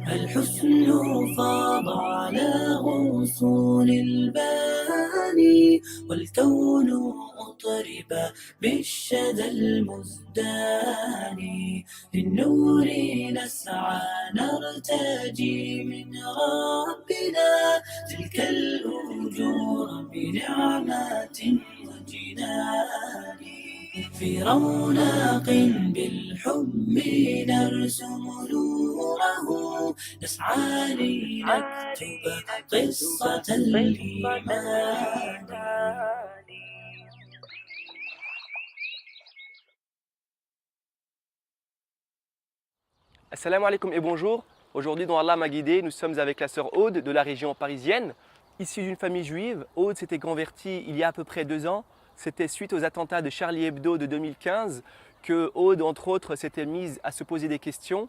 الحسن فاض على غصون الباني والكون أطرب بالشدى المزدان للنور نسعى نرتجي من ربنا تلك الأجور بنعمات وجنان في رونق بالحب نرسم نوره نسعى لنكتب قصة الإيمان. Assalamu alaikum et bonjour. Aujourd'hui, dans Allah m'a guidé, nous sommes avec la sœur Aude de la région parisienne. Issue d'une famille juive, Aude s'était convertie il y a à peu près 2 ans. C'était suite aux attentats de Charlie Hebdo de 2015 que Aude, entre autres, s'était mise à se poser des questions.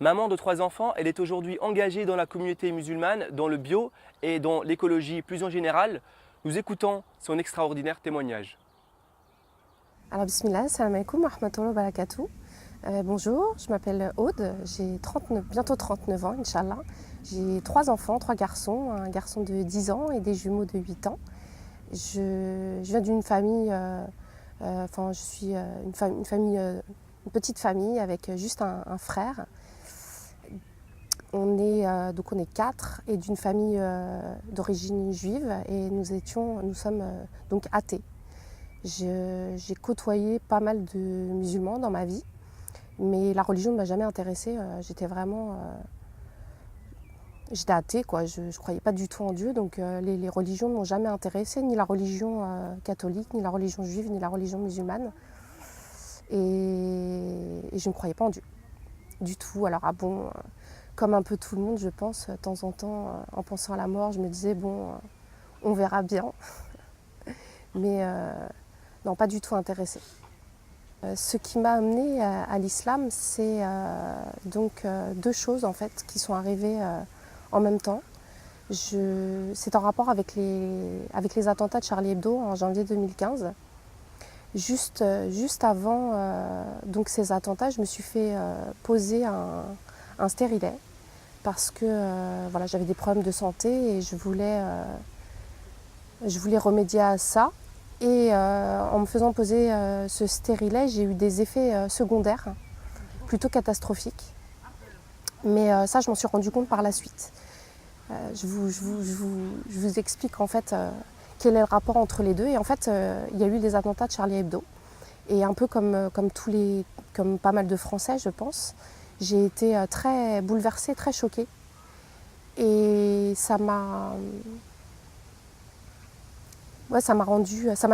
Maman de 3 enfants, elle est aujourd'hui engagée dans la communauté musulmane, dans le bio et dans l'écologie plus en général. Nous écoutons son extraordinaire témoignage. Alors bismillah, salam alaikum wa rahmatullahi wa barakatuh. Bonjour, je m'appelle Aude, j'ai bientôt 39 ans, Inch'Allah. J'ai 3 enfants, 3 garçons, un garçon de 10 ans et des jumeaux de 8 ans. Je viens d'une famille, je suis une petite famille avec juste un frère. On est 4 et d'une famille d'origine juive et nous sommes donc athées. J'ai côtoyé pas mal de musulmans dans ma vie, mais la religion ne m'a jamais intéressée. J'étais athée, quoi. Je ne croyais pas du tout en Dieu, donc les religions ne m'ont jamais intéressée, ni la religion catholique, ni la religion juive, ni la religion musulmane. Et je ne croyais pas en Dieu, du tout. Alors comme un peu tout le monde, je pense, de temps en temps, en pensant à la mort, je me disais, on verra bien. Mais non, pas du tout intéressée. Ce qui m'a amenée à l'islam, c'est 2 choses en fait qui sont arrivées en même temps. C'est en rapport avec les attentats de Charlie Hebdo en janvier 2015. Juste avant ces attentats, je me suis fait poser un stérilet parce que j'avais des problèmes de santé et je voulais remédier à ça. Et en me faisant poser ce stérilet, j'ai eu des effets secondaires plutôt catastrophiques. Mais ça, je m'en suis rendu compte par la suite. Je vous explique en fait quel est le rapport entre les deux. Et en fait, il y a eu les attentats de Charlie Hebdo. Et un peu comme pas mal de Français, je pense, j'ai été très bouleversée, très choquée. Et ça m'a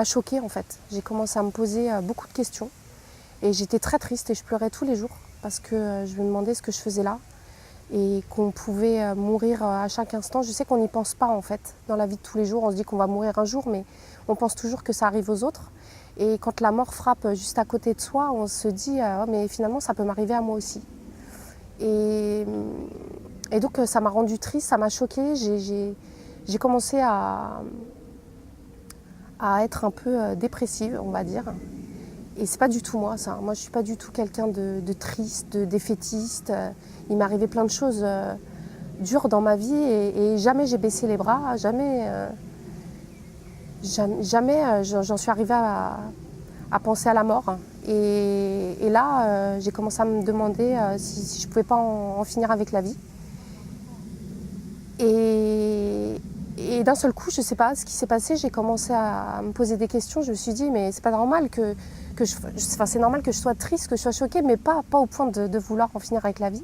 choquée en fait. J'ai commencé à me poser beaucoup de questions et j'étais très triste et je pleurais tous les jours parce que je me demandais ce que je faisais là et qu'on pouvait mourir à chaque instant. Je sais qu'on n'y pense pas en fait dans la vie de tous les jours. On se dit qu'on va mourir un jour, mais on pense toujours que ça arrive aux autres. Et quand la mort frappe juste à côté de soi, on se dit oh, mais finalement ça peut m'arriver à moi aussi. Et donc ça m'a rendue triste, ça m'a choquée. J'ai commencé à être un peu dépressive, on va dire. Et c'est pas du tout moi, ça. Moi, je suis pas du tout quelqu'un de triste, de défaitiste. Il m'est arrivé plein de choses dures dans ma vie et jamais j'ai baissé les bras, jamais j'en suis arrivée à penser à la mort. Et là, j'ai commencé à me demander si je pouvais pas en finir avec la vie. Et d'un seul coup, je ne sais pas ce qui s'est passé, j'ai commencé à me poser des questions. Je me suis dit, mais c'est pas normal c'est normal que je sois triste, que je sois choquée, mais pas au point de vouloir en finir avec la vie.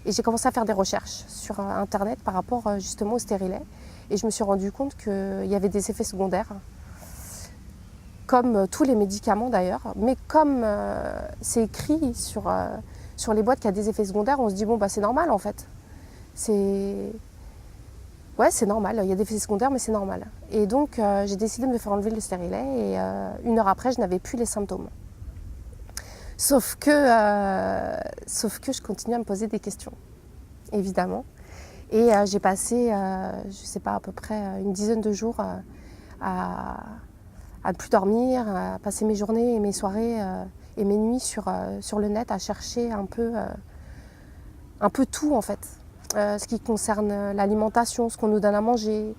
Et j'ai commencé à faire des recherches sur Internet par rapport justement au stérilet. Et je me suis rendu compte qu'il y avait des effets secondaires, comme tous les médicaments d'ailleurs. Mais comme c'est écrit sur les boîtes qu'il y a des effets secondaires, on se dit, c'est normal en fait. Ouais, c'est normal, il y a des effets secondaires, mais c'est normal. Et donc, j'ai décidé de me faire enlever le stérilet et 1 heure après, je n'avais plus les symptômes. Sauf que je continuais à me poser des questions, évidemment. Et j'ai passé, je sais pas, à peu près une dizaine de jours à ne plus dormir, à passer mes journées et mes soirées et mes nuits sur le net à chercher un peu tout en fait. ce qui concerne l'alimentation, ce qu'on nous donne à manger,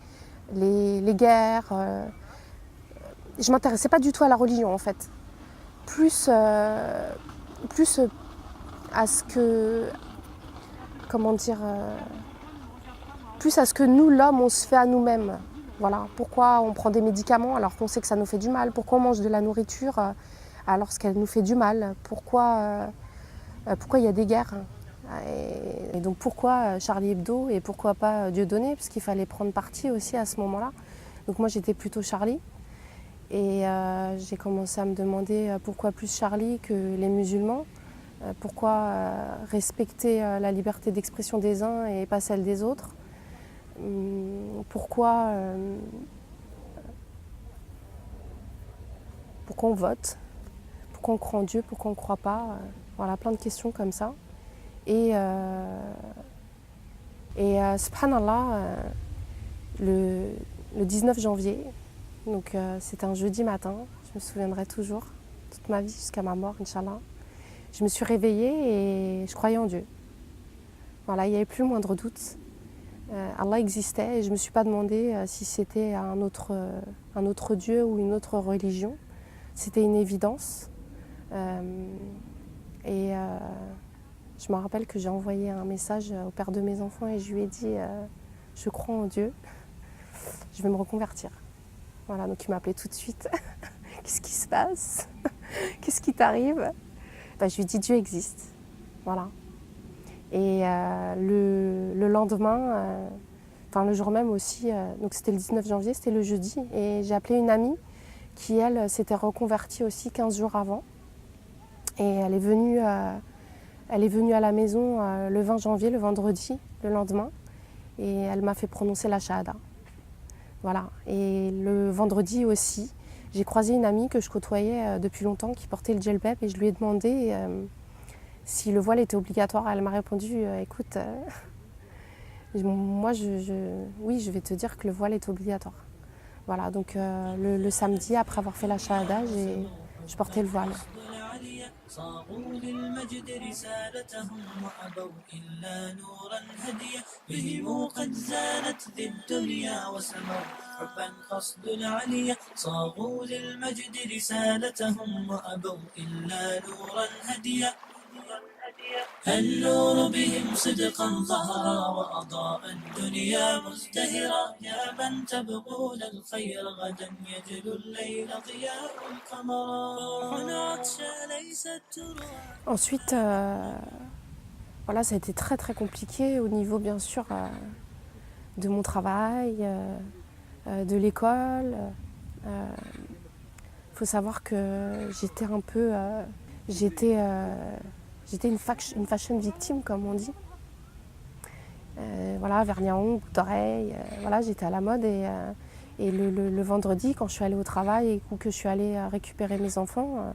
les guerres. Je ne m'intéressais pas du tout à la religion en fait. Plus à ce que, comment dire, plus à ce que nous, l'homme, on se fait à nous-mêmes. Voilà. Pourquoi on prend des médicaments alors qu'on sait que ça nous fait du mal? Pourquoi on mange de la nourriture alors qu'elle nous fait du mal? Pourquoi il y a des guerres? Et donc pourquoi Charlie Hebdo et pourquoi pas Dieudonné? Parce qu'il fallait prendre parti aussi à ce moment-là. Donc moi j'étais plutôt Charlie. Et j'ai commencé à me demander pourquoi plus Charlie que les musulmans. Pourquoi respecter la liberté d'expression des uns et pas celle des autres. Pourquoi on vote, pourquoi on croit en Dieu, pourquoi on ne croit pas. Voilà, plein de questions comme ça. Et subhanallah, le 19 janvier, donc c'était un jeudi matin, je me souviendrai toujours, toute ma vie jusqu'à ma mort, Inch'Allah. Je me suis réveillée et je croyais en Dieu. Voilà, il n'y avait plus le moindre doute. Allah existait et je ne me suis pas demandé si c'était un autre Dieu ou une autre religion. C'était une évidence. Je me rappelle que j'ai envoyé un message au père de mes enfants et je lui ai dit je crois en Dieu, je vais me reconvertir. Voilà, donc il m'a appelé tout de suite. Qu'est-ce qui se passe? Qu'est-ce qui t'arrive? Je lui ai dit Dieu existe. Voilà. Et le lendemain, le jour même aussi, donc c'était le 19 janvier, c'était le jeudi, et j'ai appelé une amie qui, elle, s'était reconvertie aussi 15 jours avant. Et elle est venue à la maison le 20 janvier, le vendredi, le lendemain, et elle m'a fait prononcer la shahada. Voilà. Et le vendredi aussi, j'ai croisé une amie que je côtoyais depuis longtemps qui portait le djellab et je lui ai demandé si le voile était obligatoire. Elle m'a répondu écoute, moi oui, je vais te dire que le voile est obligatoire. Voilà, donc le samedi, après avoir fait la shahada, je portais le voile. صاغوا للمجد رسالتهم وأبوا إلا نورا هديا بهم قد زانت ذي الدنيا وسموا حبا قصد العليا صاغوا للمجد رسالتهم وأبوا إلا نورا هديا النور بهم صدقا ظهرا وأضاء الدنيا مزدهرا يا من تبغون الخير غدا يجلو الليل ضياء القمر هنا عطشا ليست ترى. Ensuite, voilà, ça a été très très compliqué au niveau bien sûr de mon travail, de l'école. Faut savoir que j'étais un peu, j'étais une fashion victime comme on dit. Voilà, vernis à ongles, boucles d'oreilles, voilà, j'étais à la mode et le vendredi quand je suis allée au travail ou que je suis allée récupérer mes enfants,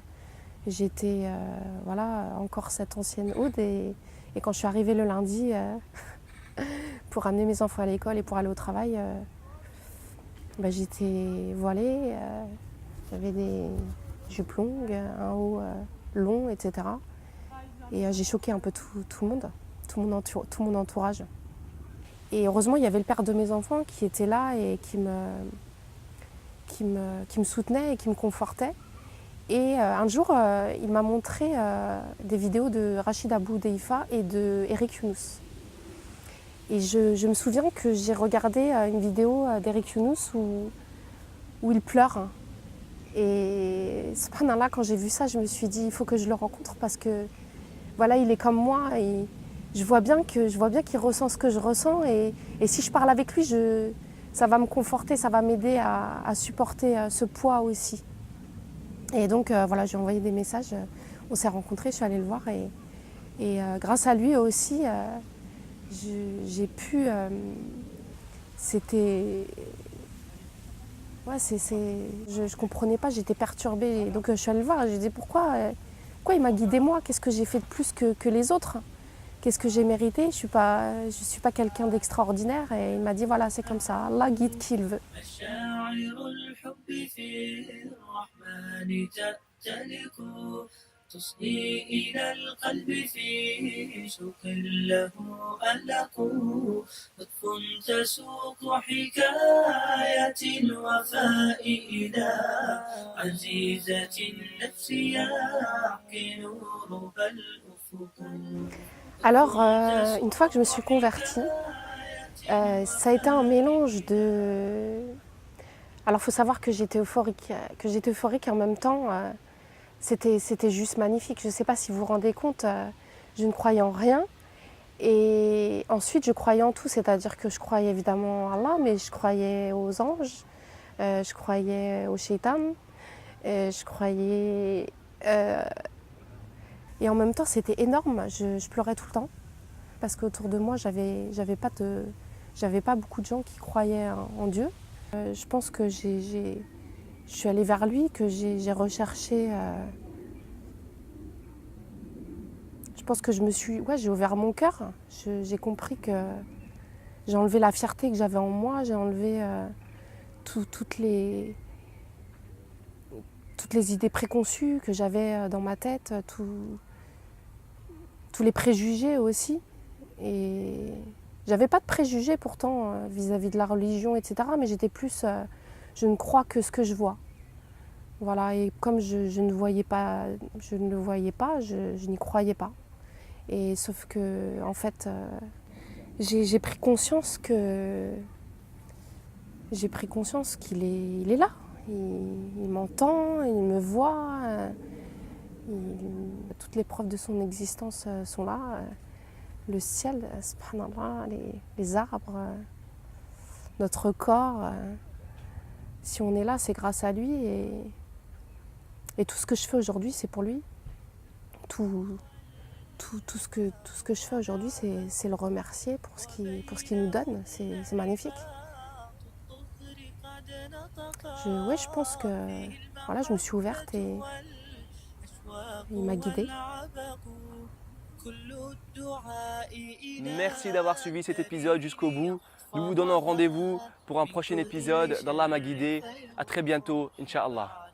j'étais voilà, encore cette ancienne Aude et quand je suis arrivée le lundi pour amener mes enfants à l'école et pour aller au travail, j'étais voilée, j'avais des jupes longues, un haut long, etc. Et j'ai choqué un peu tout le monde, tout mon entourage. Et heureusement, il y avait le père de mes enfants qui était là et qui me soutenait et qui me confortait. Et un jour, il m'a montré des vidéos de Rachid Abou Deifa et de Eric Younous. Et je me souviens que j'ai regardé une vidéo d'Eric Younous où il pleure. Et subhanallah, quand j'ai vu ça, je me suis dit, il faut que je le rencontre parce que voilà, il est comme moi et je vois bien qu'il ressent ce que je ressens et si je parle avec lui, ça va me conforter, ça va m'aider à supporter ce poids aussi. Et donc voilà, j'ai envoyé des messages, on s'est rencontrés, je suis allée le voir et grâce à lui aussi, j'ai pu... c'était... Ouais, je comprenais pas, j'étais perturbée. Donc je suis allée le voir et j'ai dit pourquoi il m'a guidée moi? Qu'est-ce que j'ai fait de plus que les autres? Qu'est-ce que j'ai mérité? Je suis pas quelqu'un d'extraordinaire. Et il m'a dit voilà, c'est comme ça. Allah guide qui il veut. تصغي إلى القلب في شوق له ألق لطف تسوق حكاية الوفاء إلى عزيزة النفس يحكي نورها الأفق. Alors, une fois que je me suis convertie, ça a été un mélange de... Alors, il faut savoir que j'étais euphorique et en même temps, c'était juste magnifique. Je ne sais pas si vous vous rendez compte, je ne croyais en rien. Et ensuite, je croyais en tout, c'est-à-dire que je croyais évidemment en Allah, mais je croyais aux anges, je croyais au shaitan, je croyais... et en même temps, c'était énorme, je pleurais tout le temps. Parce qu'autour de moi, j'avais pas beaucoup de gens qui croyaient en Dieu. Je pense que je suis allée vers lui, que j'ai recherché... je pense que j'ai ouvert mon cœur. J'ai compris que j'ai enlevé la fierté que j'avais en moi, j'ai enlevé toutes les idées préconçues que j'avais dans ma tête, tous les préjugés aussi. Et j'avais pas de préjugés pourtant vis-à-vis de la religion, etc. Mais j'étais plus, je ne crois que ce que je vois. Voilà, et comme je ne le voyais pas, je n'y croyais pas. Et sauf que, en fait, j'ai pris conscience qu'il est là. Il m'entend, il me voit. Toutes les preuves de son existence sont là. Le ciel, subhanallah, les arbres, notre corps. Si on est là, c'est grâce à lui. Et tout ce que je fais aujourd'hui, c'est pour lui. Tout ce que je fais aujourd'hui, c'est le remercier pour ce qu'il nous donne. C'est magnifique. Je pense que voilà, je me suis ouverte et il m'a guidée. Merci d'avoir suivi cet épisode jusqu'au bout. Nous vous donnons rendez-vous pour un prochain épisode d'Allah m'a guidé. À très bientôt, Inch'Allah.